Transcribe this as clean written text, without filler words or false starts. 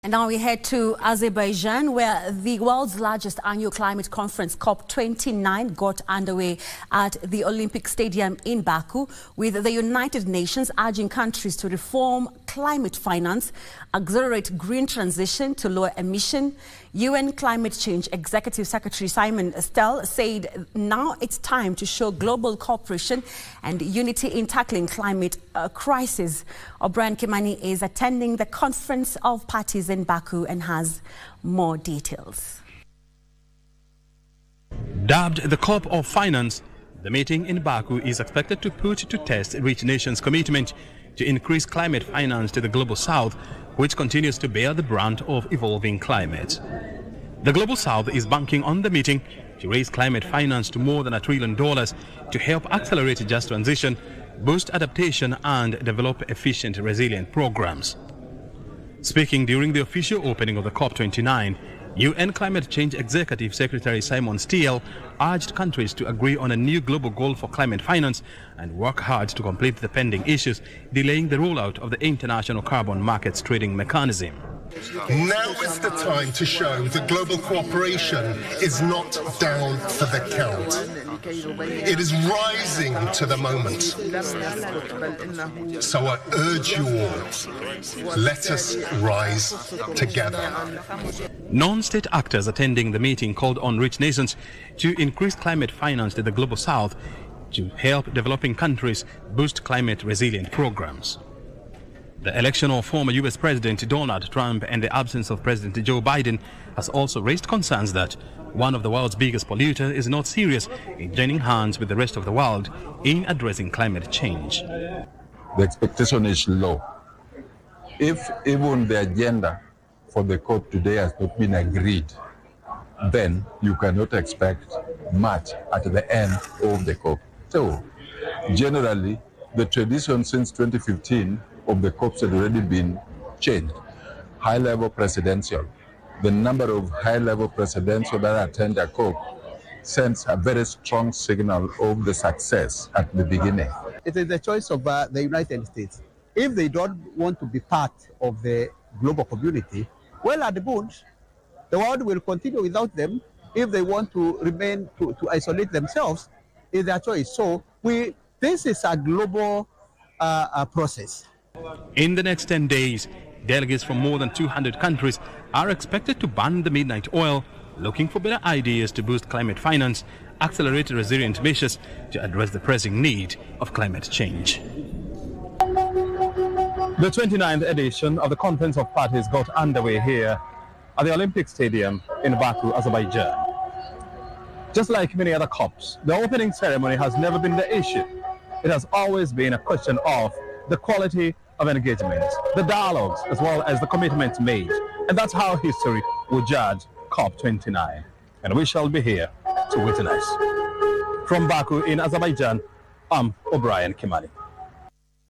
And now we head to Azerbaijan, where the world's largest annual climate conference, COP29, got underway at the Olympic Stadium in Baku, with the United Nations urging countries to reform climate finance, accelerate green transition to lower emission. UN Climate Change Executive Secretary Simon Stiell said now it's time to show global cooperation and unity in tackling climate crisis. O'Brien Kimani is attending the Conference of Parties in Baku and has more details. Dubbed the COP of Finance, the meeting in Baku is expected to put to test rich nations' commitment to increase climate finance to the Global South, which continues to bear the brunt of evolving climate. The Global South is banking on the meeting to raise climate finance to more than $1 trillion to help accelerate just transition, boost adaptation and develop efficient, resilient programs. Speaking during the official opening of the COP29, UN Climate Change Executive Secretary Simon Stiell urged countries to agree on a new global goal for climate finance and work hard to complete the pending issues, delaying the rollout of the international carbon markets trading mechanism. Now is the time to show that global cooperation is not down for the count. It is rising to the moment. So I urge you all, let us rise together. Non-state actors attending the meeting called on rich nations to increase climate finance to the Global South to help developing countries boost climate resilient programs. The election of former U.S. President Donald Trump and the absence of President Joe Biden has also raised concerns that one of the world's biggest polluters is not serious in joining hands with the rest of the world in addressing climate change. The expectation is low. If even the agenda for the COP today has not been agreed, then you cannot expect much at the end of the COP. So, generally, the tradition since 2015 of the COPs had already been changed. High-level presidential. The number of high-level presidential that attend a COP sends a very strong signal of the success at the beginning. It is the choice of the United States. If they don't want to be part of the global community, well, at the most, the world will continue without them. If they want to remain, to isolate themselves, it's their choice. So this is a global process. In the next 10 days, delegates from more than 200 countries are expected to ban the midnight oil, looking for better ideas to boost climate finance, accelerate resilient measures to address the pressing need of climate change. The 29th edition of the Conference of Parties got underway here at the Olympic Stadium in Baku, Azerbaijan. Just like many other COPs, the opening ceremony has never been the issue. It has always been a question of the quality of engagement, the dialogues, as well as the commitments made. And that's how history will judge COP29. And we shall be here to witness. From Baku in Azerbaijan, I'm O'Brien Kimani.